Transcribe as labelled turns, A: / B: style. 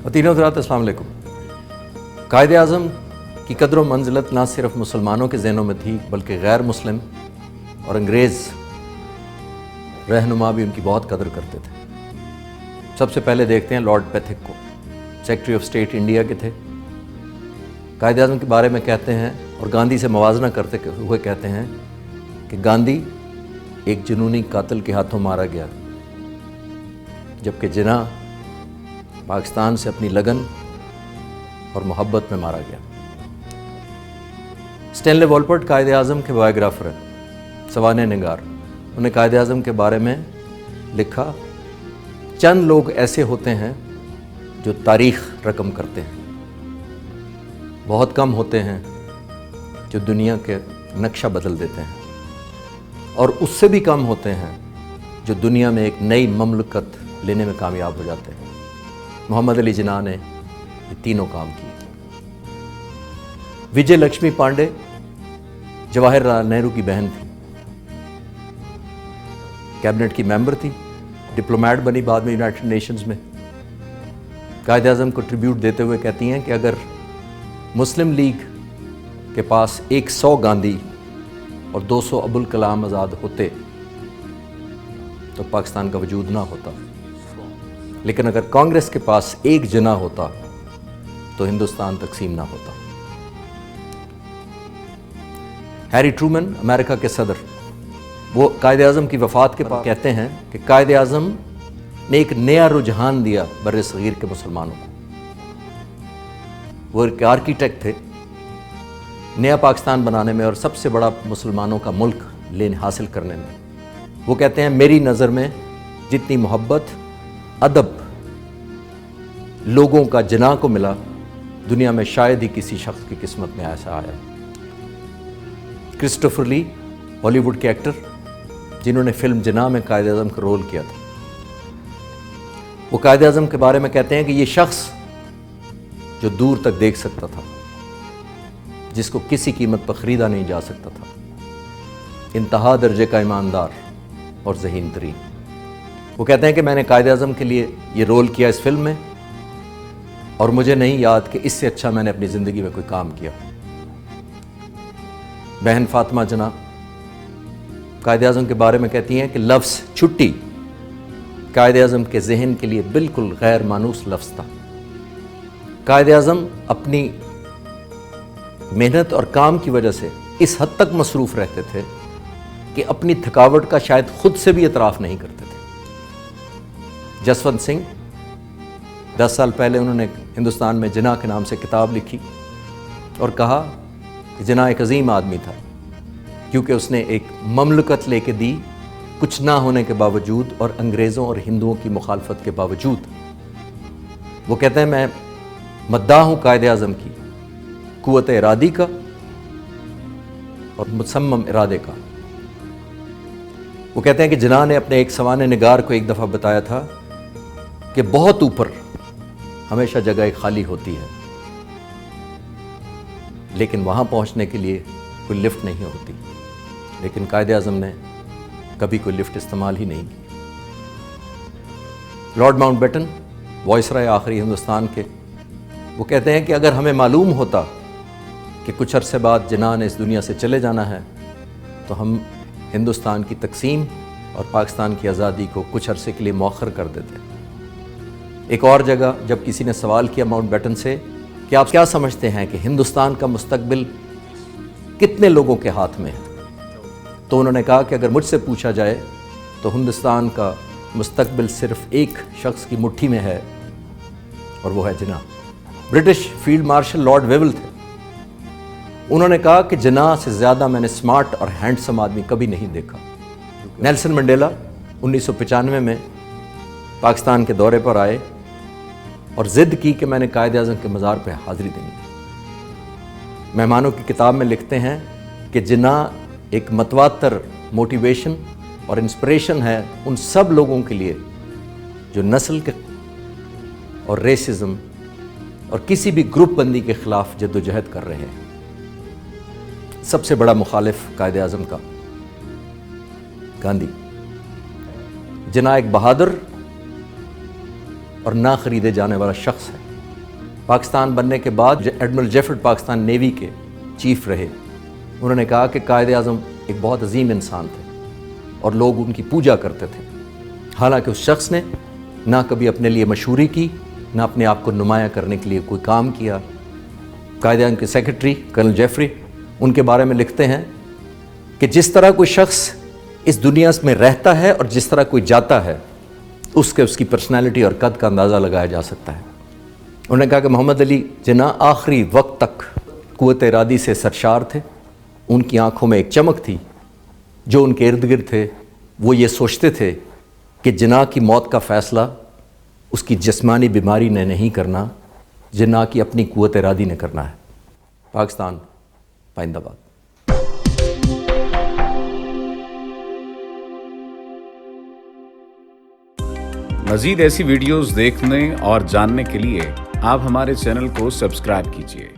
A: तीनों हज़रात अस्सलाम वालेकुम। कायदे आज़म की कदर व मंजिलत ना सिर्फ मुसलमानों के ज़हनों में थी बल्कि गैर मुस्लिम और अंग्रेज़ रहनुमा भी उनकी बहुत कदर करते थे। सबसे पहले देखते हैं लॉर्ड पैथिक को, सेक्रेटरी ऑफ स्टेट इंडिया के थे। कायदे आज़म के बारे में कहते हैं और गांधी से मवाजना करते हुए कहते हैं कि गांधी एक जुनूनी कातिल के हाथों मारा गया, जबकि जिन्ना पाकिस्तान से अपनी लगन और मोहब्बत में मारा गया। स्टैनले वॉलपर्ट कायदे आज़म के बायोग्राफर हैं, सवाने निगार। उन्हें कायदे आज़म के बारे में लिखा, चंद लोग ऐसे होते हैं जो तारीख़ रकम करते हैं, बहुत कम होते हैं जो दुनिया के नक्शा बदल देते हैं, और उससे भी कम होते हैं जो दुनिया में एक नई ममलकत लेने में कामयाब हो जाते हैं। मोहम्मद अली जिन्ना ने ये तीनों काम किए। विजय लक्ष्मी पांडे जवाहरलाल नेहरू की बहन थी, कैबिनेट की मेंबर थी, डिप्लोमेट बनी बाद में यूनाइटेड नेशंस में। कायदे आज़म को ट्रिब्यूट देते हुए कहती हैं कि अगर मुस्लिम लीग के पास 100 गांधी और 200 अबुल कलाम आज़ाद होते तो पाकिस्तान का वजूद ना होता, लेकिन अगर कांग्रेस के पास एक जिन्ना होता तो हिंदुस्तान तकसीम ना होता। हैरी ट्रूमन अमेरिका के सदर, वो कायदे आज़म की वफ़ात के बाद कहते हैं कि कायदे आज़म ने एक नया रुझान दिया बर्रे सगीर के मुसलमानों को। वो एक आर्किटेक्ट थे नया पाकिस्तान बनाने में और सबसे बड़ा मुसलमानों का मुल्क लेने हासिल करने में। वो कहते हैं, मेरी नज़र में जितनी मोहब्बत अदब लोगों का जिन्ना को मिला, दुनिया में शायद ही किसी शख्स की किस्मत में ऐसा आया। क्रिस्टोफर ली, हॉलीवुड के एक्टर जिन्होंने फिल्म जिन्ना में कायदे आज़म का रोल किया था, वो कायदे आज़म के बारे में कहते हैं कि ये शख्स जो दूर तक देख सकता था, जिसको किसी कीमत पर ख़रीदा नहीं जा सकता था, इंतहा दर्जे का ईमानदार और ज़हीन तरीन। वो कहते हैं कि मैंने कायदे आज़म के लिए ये रोल किया इस फिल्म में, और मुझे नहीं याद कि इससे अच्छा मैंने अपनी ज़िंदगी में कोई काम किया। बहन फातिमा जिन्ना कायदे आज़म के बारे में कहती हैं कि लफ्ज़ छुट्टी कायदे आज़म के जहन के लिए बिल्कुल गैर मानूस लफ्ज़ था। कायदे आज़म अपनी मेहनत और काम की वजह से इस हद तक मसरूफ़ रहते थे कि अपनी थकावट का शायद खुद से भी एतराफ़ नहीं करते थे। जसवंत सिंह, 10 साल पहले उन्होंने हिंदुस्तान में जिन्ना के नाम से किताब लिखी और कहा कि जिन्ना एक अजीम आदमी था, क्योंकि उसने एक ममलकत लेके दी कुछ ना होने के बावजूद और अंग्रेज़ों और हिंदुओं की मुखालफत के बावजूद। वो कहते हैं, मैं मद्दाह हूँ कायदे आज़म की कुव्वत इरादी का और मुसम्मम इरादे का। वो कहते हैं कि जिन्ना ने अपने एक सवाने निगार को एक दफ़ा बताया था कि बहुत ऊपर हमेशा जगह एक खाली होती है, लेकिन वहाँ पहुँचने के लिए कोई लिफ्ट नहीं होती। लेकिन कायदे आज़म ने कभी कोई लिफ्ट इस्तेमाल ही नहीं की। लॉर्ड माउंटबेटन, वाइसराय आखिरी हिंदुस्तान के, वो कहते हैं कि अगर हमें मालूम होता कि कुछ अरसे बाद जिन्ना ने इस दुनिया से चले जाना है तो हम हिंदुस्तान की तकसीम और पाकिस्तान की आज़ादी को कुछ अरसे के लिए मौखर कर देते। एक और जगह जब किसी ने सवाल किया माउंटबेटन से कि आप क्या समझते हैं कि हिंदुस्तान का मुस्तकबिल कितने लोगों के हाथ में है, तो उन्होंने कहा कि अगर मुझसे पूछा जाए तो हिंदुस्तान का मुस्तकबिल सिर्फ एक शख्स की मुट्ठी में है, और वो है Jinnah. British field marshal Lord Wavell थे, उन्होंने कहा कि जिन्ना से ज़्यादा मैंने स्मार्ट और हैंडसम आदमी कभी नहीं देखा। नेल्सन मंडेला 1995 में पाकिस्तान के दौरे पर आए और ज़िद की कि मैंने कायदे आज़म के मज़ार पर हाज़िरी देनी है। मेहमानों की किताब में लिखते हैं कि जिन्ना एक मतवातर मोटिवेशन और इंस्पिरेशन है उन सब लोगों के लिए जो नस्ल के और रेसिज्म और किसी भी ग्रुप बंदी के ख़िलाफ़ जद्दोजहद कर रहे हैं। सबसे बड़ा मुखालिफ कायदे आज़म का गांधी। जिन्ना एक बहादुर और ना खरीदे जाने वाला शख्स है। پاکستان بننے کے بعد ایڈمرل جیفرڈ پاکستان نیوی کے چیف رہے، انہوں نے کہا کہ قائد اعظم ایک بہت عظیم انسان تھے اور لوگ ان کی پوجا کرتے تھے، حالانکہ اس شخص نے نہ کبھی اپنے لیے مشہوری کی، نہ اپنے آپ کو نمایاں کرنے کے لیے کوئی کام کیا۔ قائد اعظم کے سیکرٹری کرنل جیفری ان کے بارے میں لکھتے ہیں کہ جس طرح کوئی شخص اس دنیا میں رہتا ہے اور جس طرح کوئی جاتا ہے، اس کی پرسنالٹی اور قد کا اندازہ لگایا جا سکتا ہے۔ انہوں نے کہا کہ محمد علی جناح آخری وقت تک قوت ارادی سے سرشار تھے، ان کی آنکھوں میں ایک چمک تھی، جو ان کے ارد گرد تھے وہ یہ سوچتے تھے کہ جناح کی موت کا فیصلہ اس کی جسمانی بیماری نے نہیں کرنا، جناح کی اپنی قوت ارادی نے کرنا ہے۔ پاکستان پائندہ باد۔
B: مزید ایسی ویڈیوز دیکھنے اور جاننے کے لیے آپ ہمارے چینل کو سبسکرائب کیجیے۔